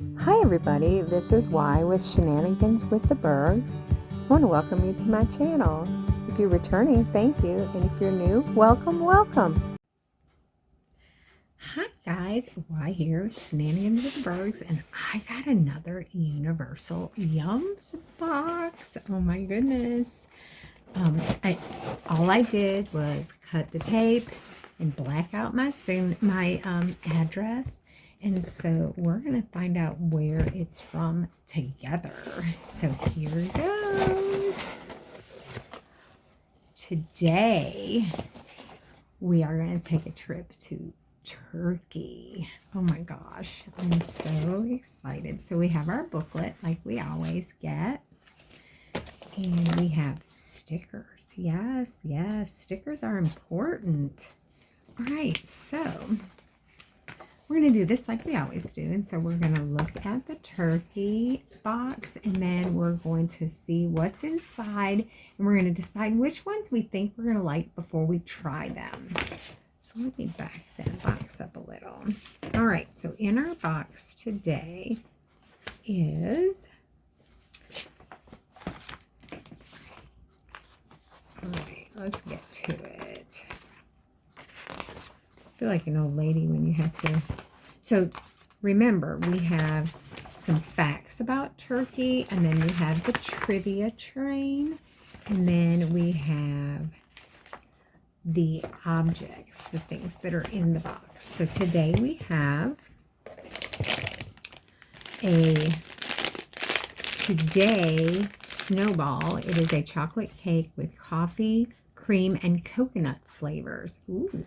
Hi everybody, this is Y with Shenanigans with the Burgs. I want to welcome you to my channel. If you're returning, thank you, and if you're new, welcome. Hi guys, Y here, Shenanigans with the Burgs, and I got another Universal Yums box. Oh my goodness. All I did was cut the tape and black out my address. And so we're going to find out where it's from together. So here it goes. Today, we are going to take a trip to Turkey. Oh my gosh, I'm so excited. So we have our booklet like we always get. And we have stickers. Yes, stickers are important. All right, so we're going to do this like we always do. And so we're going to look at the turkey box, and then we're going to see what's inside, and we're going to decide which ones we think we're going to like before we try them. So let me back that box up a little. All right, so in our box today is, all right, let's get to it. I feel like an old lady when you have to. So remember, we have some facts about Turkey, and then we have the trivia train, and then we have the objects, the things that are in the box. So today we have a Today Snowball. It is a chocolate cake with coffee, cream, and coconut flavors. Ooh.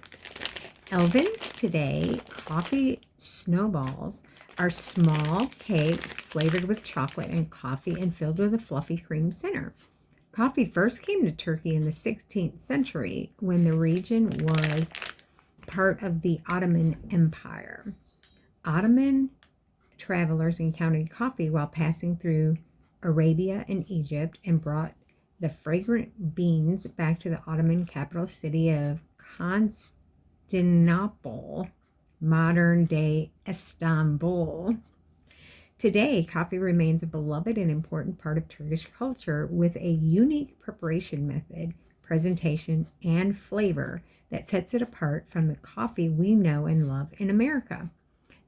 Elvin's Today Coffee Snowballs are small cakes flavored with chocolate and coffee and filled with a fluffy cream center. Coffee first came to Turkey in the 16th century when the region was part of the Ottoman Empire. Ottoman travelers encountered coffee while passing through Arabia and Egypt and brought the fragrant beans back to the Ottoman capital city of Constantinople, modern-day Istanbul. Today, coffee remains a beloved and important part of Turkish culture with a unique preparation method, presentation, and flavor that sets it apart from the coffee we know and love in America.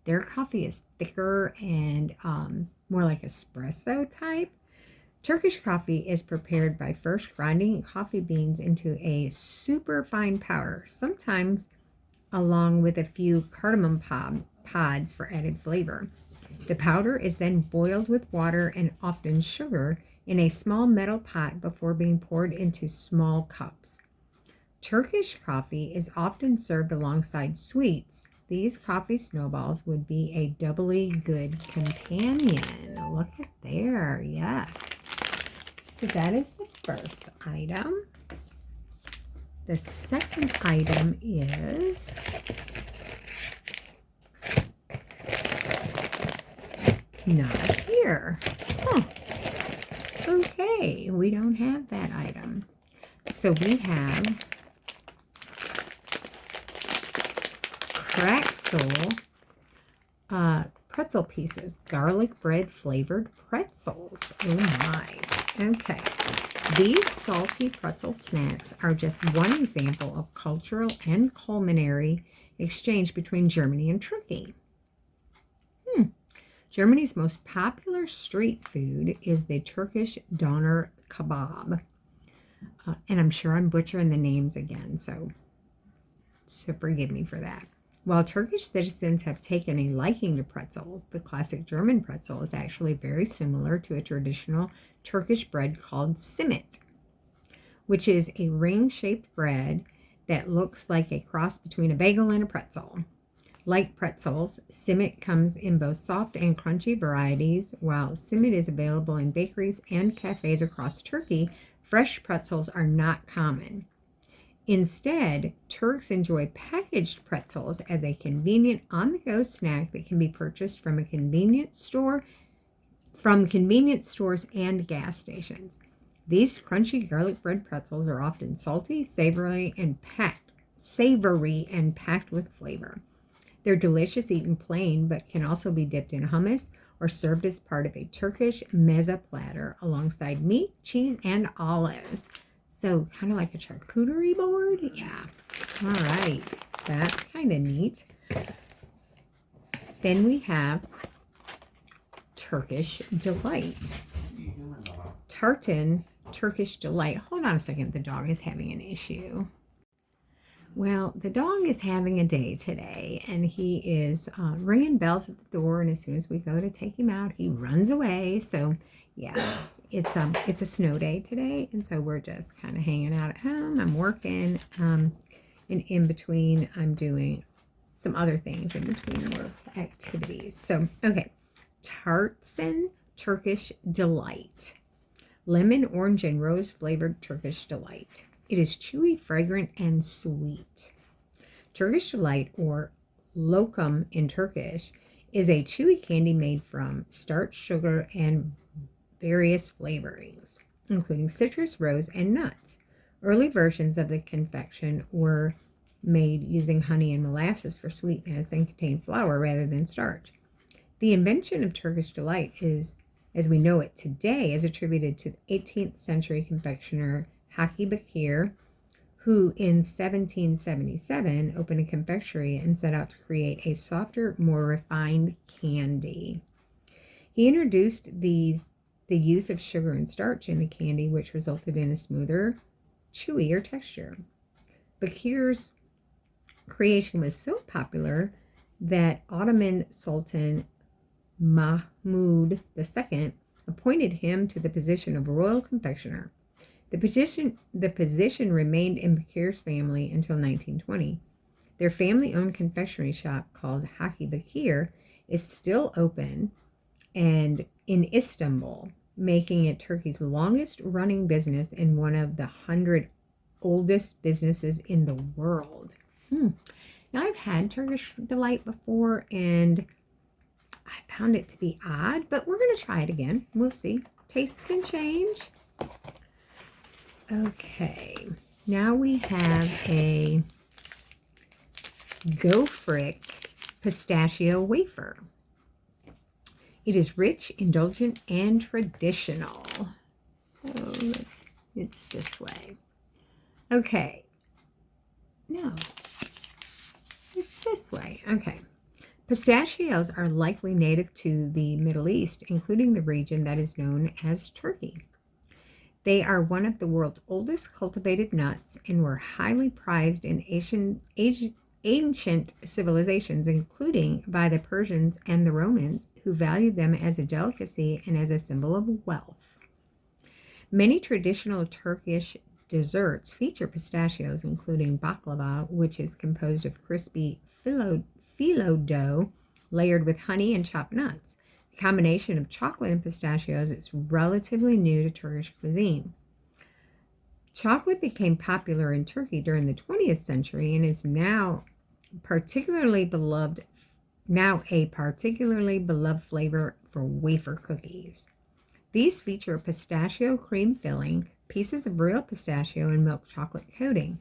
Their coffee is thicker and more like espresso type. Turkish coffee is prepared by first grinding coffee beans into a super fine powder, sometimes along with a few cardamom pods for added flavor. The powder is then boiled with water and often sugar in a small metal pot before being poured into small cups. Turkish coffee is often served alongside sweets. These coffee snowballs would be a doubly good companion. Look at there, yes. So that is the first item. The second item is not here. Huh. Okay, we don't have that item. So we have pretzel pieces, garlic bread flavored pretzels. Oh my. Okay. These salty pretzel snacks are just one example of cultural and culinary exchange between Germany and Turkey. Germany's most popular street food is the Turkish doner kebab. And I'm sure I'm butchering the names again, so forgive me for that. While Turkish citizens have taken a liking to pretzels, the classic German pretzel is actually very similar to a traditional Turkish bread called simit, which is a ring-shaped bread that looks like a cross between a bagel and a pretzel. Like pretzels, simit comes in both soft and crunchy varieties. While simit is available in bakeries and cafes across Turkey, fresh pretzels are not common. Instead, Turks enjoy packaged pretzels as a convenient on-the-go snack that can be purchased from convenience stores and gas stations. These crunchy garlic bread pretzels are often salty, savory, and packed with flavor. They're delicious eaten plain, but can also be dipped in hummus or served as part of a Turkish meze platter alongside meat, cheese, and olives. So kind of like a charcuterie board? Yeah. All right. That's kind of neat. Then we have Turkish Delight. Tartan Turkish Delight. Hold on a second. The dog is having an issue. Well, the dog is having a day today, and he is ringing bells at the door, and as soon as we go to take him out, he runs away. So, yeah, it's a snow day today, and so we're just kind of hanging out at home. I'm working, and in between, I'm doing some other things in between work activities. So, okay, Tartan Turkish Delight. Lemon, orange, and rose flavored Turkish Delight. It is chewy, fragrant, and sweet. Turkish Delight, or lokum in Turkish, is a chewy candy made from starch, sugar, and various flavorings, including citrus, rose, and nuts. Early versions of the confection were made using honey and molasses for sweetness and contained flour rather than starch. The invention of Turkish Delight is, as we know it today, is attributed to the 18th century confectioner Haki Bakir, who in 1777 opened a confectionery and set out to create a softer, more refined candy. He introduced the use of sugar and starch in the candy, which resulted in a smoother, chewier texture. Bakir's creation was so popular that Ottoman Sultan Mahmud II appointed him to the position of royal confectioner. The position remained in Bakir's family until 1920. Their family-owned confectionery shop called Haki Bakir is still open and in Istanbul, making it Turkey's longest-running business and one of the 100 oldest businesses in the world. Now, I've had Turkish Delight before, and I found it to be odd, but we're going to try it again. We'll see. Tastes can change. Okay, now we have a Gofrick pistachio wafer. It is rich, indulgent, and traditional. So it's this way. Okay, no, it's this way. Okay. Pistachios are likely native to the Middle East, including the region that is known as Turkey. They are one of the world's oldest cultivated nuts and were highly prized in ancient civilizations, including by the Persians and the Romans, who valued them as a delicacy and as a symbol of wealth. Many traditional Turkish desserts feature pistachios, including baklava, which is composed of crispy phyllo dough layered with honey and chopped nuts. The combination of chocolate and pistachios is relatively new to Turkish cuisine. Chocolate became popular in Turkey during the 20th century and is now a particularly beloved flavor for wafer cookies. These feature a pistachio cream filling, pieces of real pistachio, and milk chocolate coating.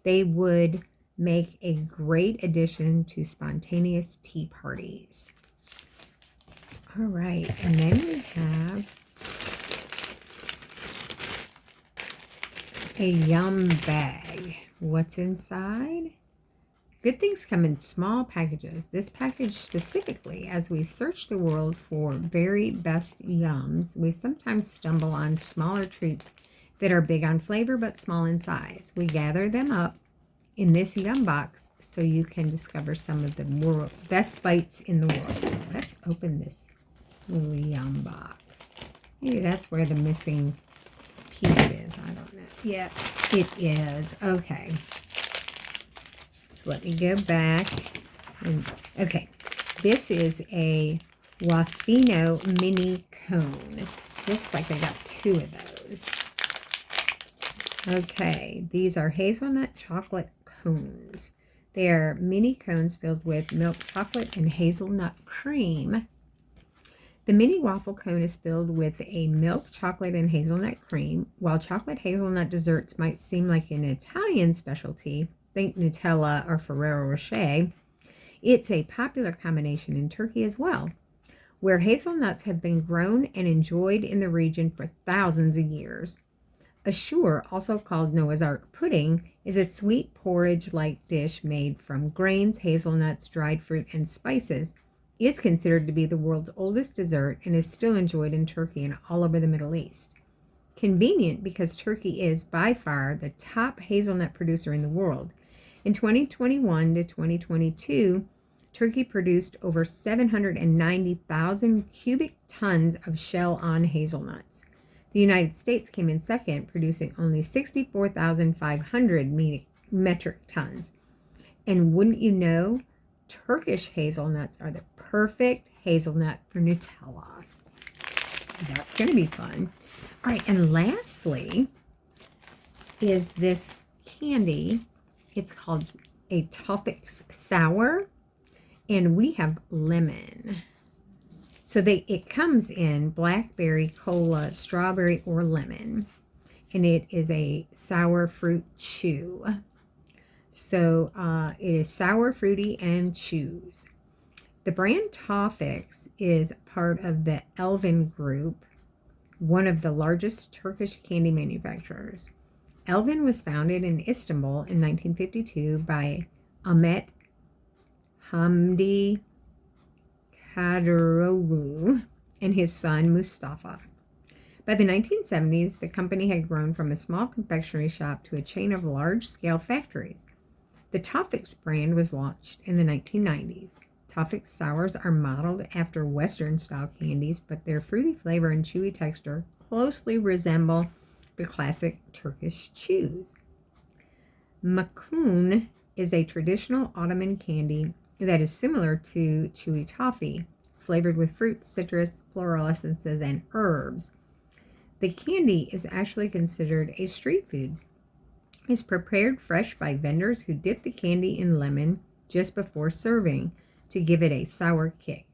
They would make a great addition to spontaneous tea parties. All right, and then we have a yum bag. What's inside? Good things come in small packages. This package specifically, as we search the world for very best yums, we sometimes stumble on smaller treats that are big on flavor but small in size. We gather them up in this yum box so you can discover some of the best bites in the world. So let's open this little yum box. Maybe that's where the missing piece is. I don't know. Yeah, it is. Okay. So let me go back. Okay. This is a Wafino mini cone. Looks like I got 2 of those. Okay. These are hazelnut chocolate cones. They are mini cones filled with milk chocolate and hazelnut cream. The mini waffle cone is filled with a milk chocolate and hazelnut cream. While chocolate hazelnut desserts might seem like an Italian specialty, think Nutella or Ferrero Rocher, It's a popular combination in Turkey as well, where hazelnuts have been grown and enjoyed in the region for thousands of years. Ashur, also called Noah's Ark pudding, is a sweet porridge-like dish made from grains, hazelnuts, dried fruit, and spices. It is considered to be the world's oldest dessert and is still enjoyed in Turkey and all over the Middle East. Convenient because Turkey is by far the top hazelnut producer in the world. In 2021 to 2022, Turkey produced over 790,000 cubic tons of shell-on hazelnuts. The United States came in second, producing only 64,500 metric tons. And wouldn't you know, Turkish hazelnuts are the perfect hazelnut for Nutella. That's going to be fun. All right, and lastly is this candy. It's called a Toffix Sour, and we have lemon. So it comes in blackberry, cola, strawberry, or lemon, and it is a sour fruit chew. So it is sour, fruity, and chews. The brand Toffix is part of the Elvin Group, one of the largest Turkish candy manufacturers. Elvin was founded in Istanbul in 1952 by Ahmet Hamdi Kadiroglu and his son Mustafa. By the 1970s, the company had grown from a small confectionery shop to a chain of large-scale factories. The Toffix brand was launched in the 1990s. Toffix sours are modeled after Western-style candies, but their fruity flavor and chewy texture closely resemble the classic Turkish chews. Makun is a traditional Ottoman candy that is similar to chewy toffee, flavored with fruits, citrus, floral essences, and herbs. The candy is actually considered a street food. It's prepared fresh by vendors who dip the candy in lemon just before serving to give it a sour kick.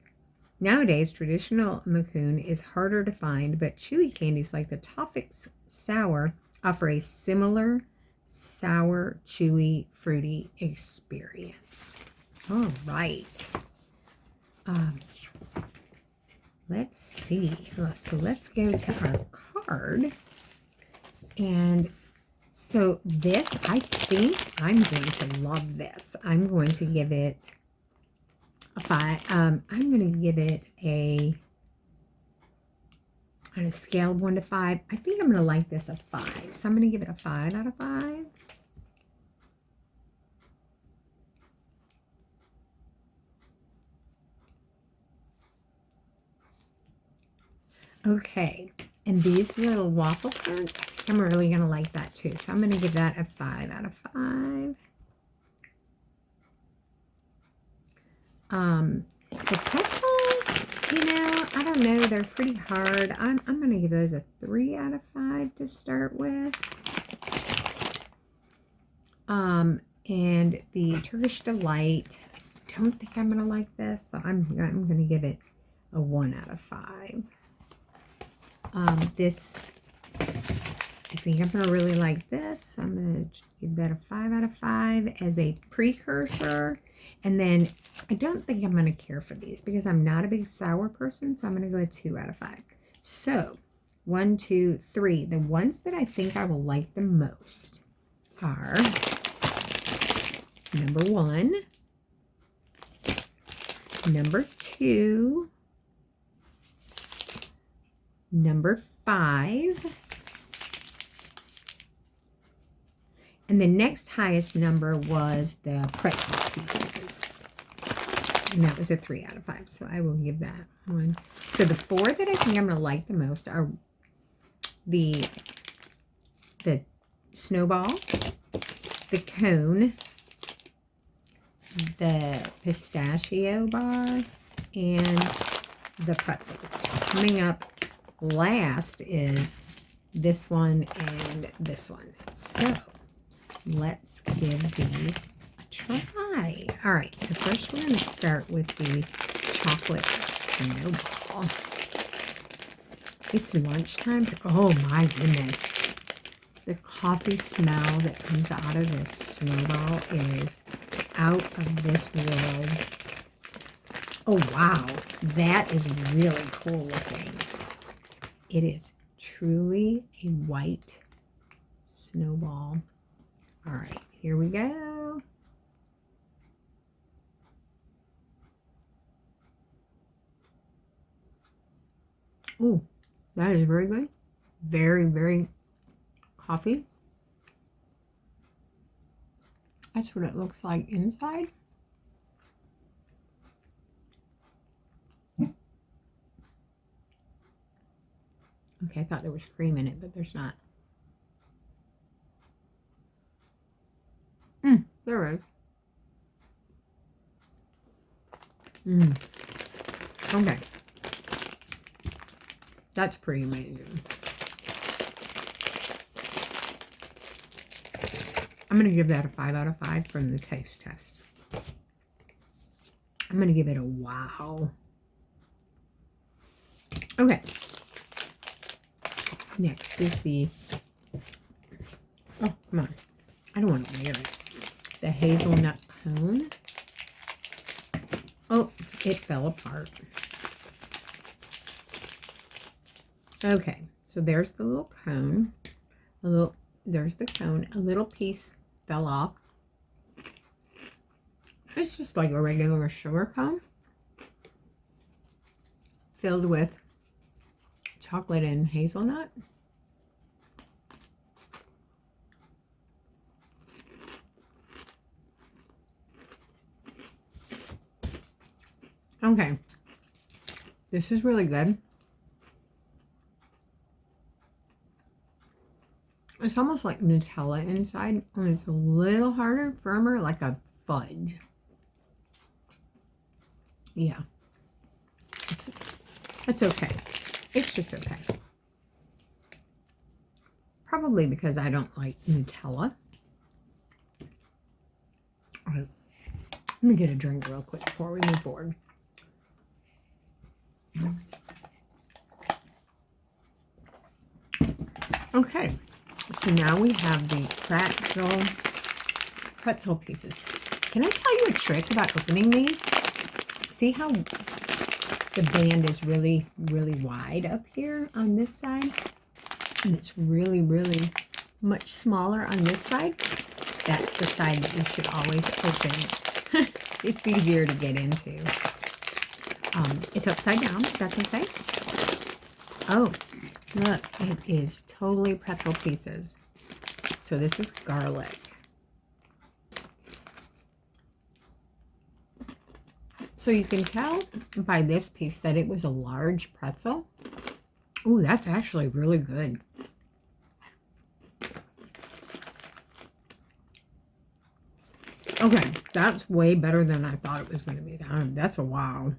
Nowadays, traditional makun is harder to find, but chewy candies like the Toffix Sour offer a similar sour, chewy, fruity experience. All right. Let's see. So let's go to our card. And so this, I think I'm going to love this. I'm going to give it a 5. I'm going to give it on a scale of 1 to 5. I think I'm going to like this a 5. So I'm going to give it a 5 out of 5. Okay, and these little waffle cones, I'm really going to like that too. So I'm going to give that a 5 out of 5. The pretzels, I don't know. They're pretty hard. I'm going to give those a 3 out of 5 to start with. And the Turkish Delight, I don't think I'm going to like this. So I'm going to give it a 1 out of 5. This, I think I'm going to really like this. So I'm going to give that a 5 out of 5 as a precursor. And then I don't think I'm going to care for these because I'm not a big sour person. So I'm going to go a 2 out of 5. So 1, 2, 3. The ones that I think I will like the most are number 1, number 2, number 5, and the next highest number was the pretzel pieces, and that was a 3 out of 5, so I will give that 1. So the 4 that I think I'm going to like the most are the snowball, the cone, the pistachio bar, and the pretzels. Coming up last is this one and this one. So let's give these a try. All right, so first we're going to start with the chocolate snowball. It's lunchtime. Oh my goodness. The coffee smell that comes out of this snowball is out of this world. Oh, wow. That is really cool looking. It is truly a white snowball. All right, here we go. Oh, that is very good. Very, very coffee. That's what it looks like inside. Okay, I thought there was cream in it, but there's not. There is. Okay. That's pretty amazing. I'm going to give that a 5 out of 5 from the taste test. I'm going to give it a wow. Okay. Next is the, oh, come on. I don't want to wear it. The hazelnut cone. Oh, it fell apart. Okay, so there's the little cone. There's the cone. A little piece fell off. It's just like a regular sugar cone filled with chocolate and hazelnut. Okay, this is really good. It's almost like Nutella inside, and it's a little harder, firmer, like a fudge. Yeah, it's okay. It's just okay. Probably because I don't like Nutella. All right, let me get a drink real quick before we move forward. Okay, so now we have the pretzel pieces. Can I tell you a trick about opening these? See how the band is really, really wide up here on this side? And it's really, really much smaller on this side. That's the side that you should always open. It's easier to get into. It's upside down, but that's okay. Oh, look, it is totally pretzel pieces. So this is garlic. So you can tell by this piece that it was a large pretzel. Ooh, that's actually really good. Okay, that's way better than I thought it was going to be. That's a wow.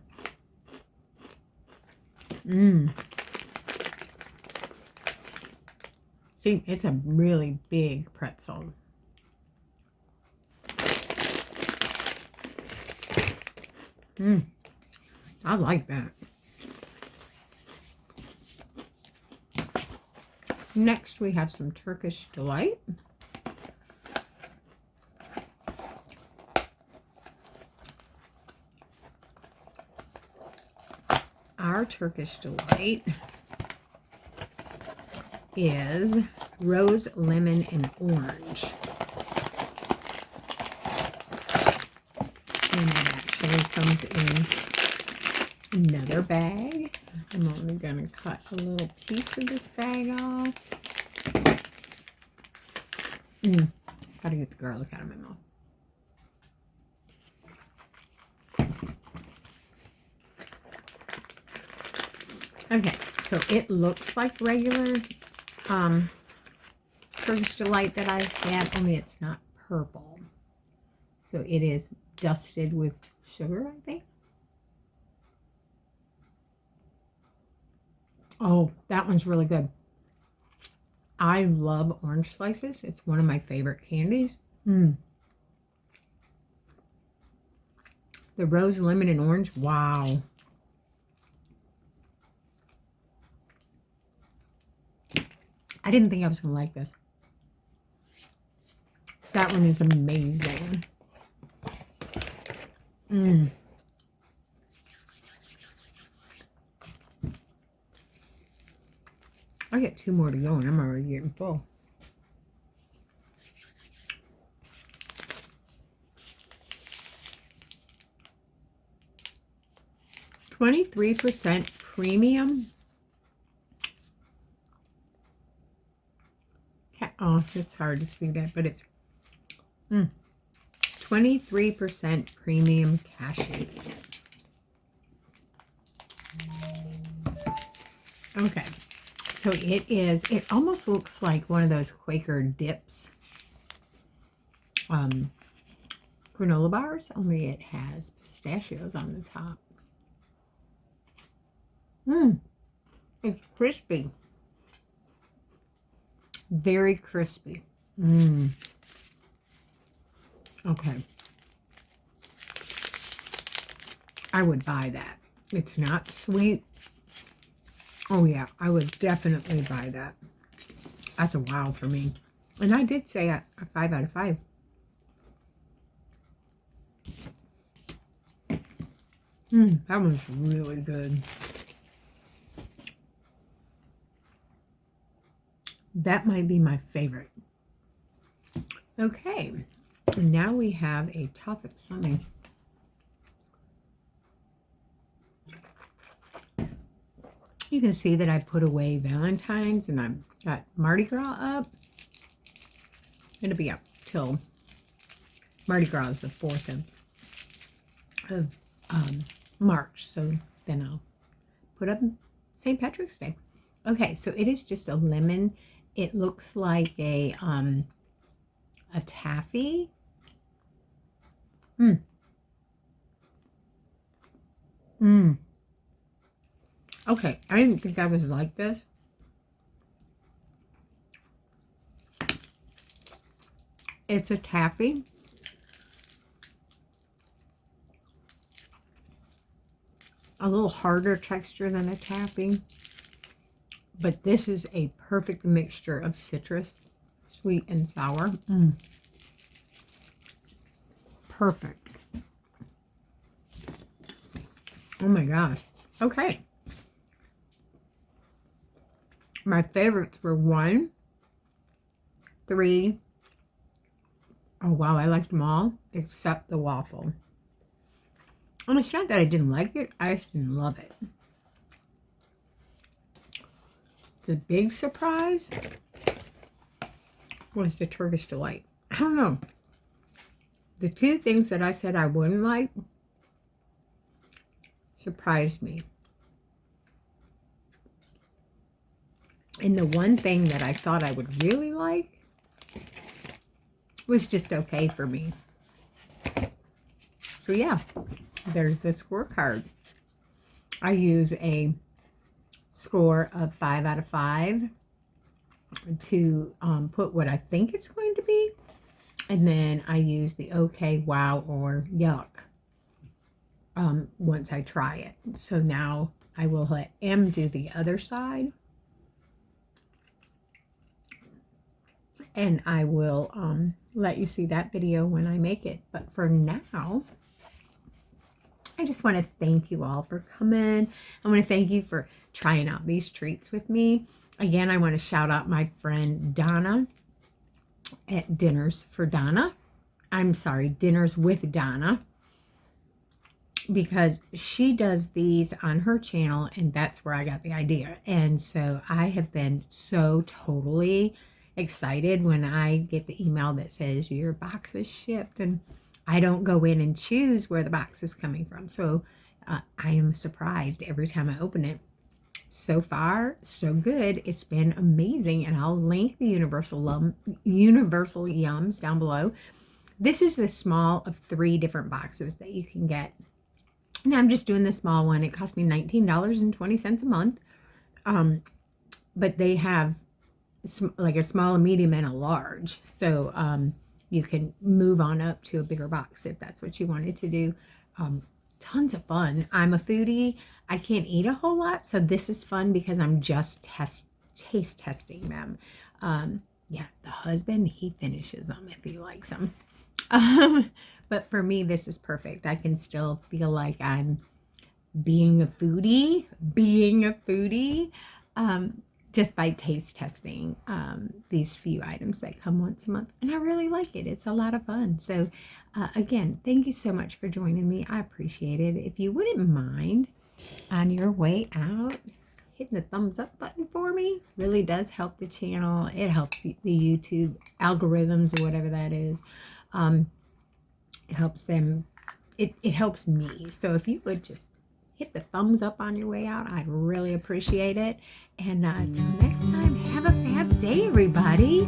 See, it's a really big pretzel. I like that. Next, we have some Turkish Delight. Our Turkish Delight is rose, lemon, and orange. And it actually comes in another bag. I'm only going to cut a little piece of this bag off. Gotta get the garlic out of my mouth. Okay, so it looks like regular Burgs Delight that I had, only it's not purple. So it is dusted with sugar, I think. Oh, that one's really good. I love orange slices. It's one of my favorite candies. The rose, lemon, and orange. Wow. I didn't think I was going to like this. That one is amazing. I get 2 more to go and I'm already getting full. $23 premium. Oh, it's hard to see that, but it's 23% premium cashews. Okay, so it almost looks like one of those Quaker dips granola bars, only it has pistachios on the top. It's crispy. Very crispy. Okay. I would buy that. It's not sweet. Oh yeah, I would definitely buy that. That's a wow for me. And I did say a 5 out of 5. That one's really good. That might be my favorite. Okay, and now we have a topic. You can see that I put away Valentine's and I've got Mardi Gras up. It'll be up till Mardi Gras is the 4th of March. So then I'll put up St. Patrick's Day. Okay, so it is just a lemon. It looks like a taffy. Okay, I didn't think I was like this. It's a taffy. A little harder texture than a taffy. But this is a perfect mixture of citrus, sweet and sour. Perfect. Oh my gosh. Okay. My favorites were 1, 3. Oh wow, I liked them all except the waffle. And it's not that I didn't like it, I just didn't love it. The big surprise was the Turkish Delight. I don't know. The 2 things that I said I wouldn't like surprised me. And the one thing that I thought I would really like was just okay for me. So yeah, there's the scorecard. I use a score of 5 out of 5 to put what I think it's going to be, and then I use the okay, wow, or yuck once I try it. So now I will let M do the other side, and I will let you see that video when I make it. But for now, I just want to thank you all for coming. I want to thank you for trying out these treats with me. Again, I want to shout out my friend Donna at Dinners with Donna, because she does these on her channel, and that's where I got the idea. And so I have been so totally excited when I get the email that says your box is shipped, and I don't go in and choose where the box is coming from. So I am surprised every time I open it. So far, so good. It's been amazing, and I'll link the Universal Yums down below. This is the small of 3 different boxes that you can get. And I'm just doing the small one. It cost me $19.20 a month. But they have like a small, a medium, and a large. So you can move on up to a bigger box if that's what you wanted to do. Tons of fun. I'm a foodie. I can't eat a whole lot, so this is fun because I'm just taste testing them. Yeah, the husband, he finishes them if he likes them. But for me, this is perfect. I can still feel like I'm being a foodie, just by taste testing these few items that come once a month. And I really like it. It's a lot of fun. So again, thank you so much for joining me. I appreciate it. If you wouldn't mind, on your way out, hitting the thumbs up button for me really does help the channel. It helps the YouTube algorithms or whatever that is. It helps them. It helps me. So if you would just hit the thumbs up on your way out, I'd really appreciate it. And until next time, have a fab day, everybody.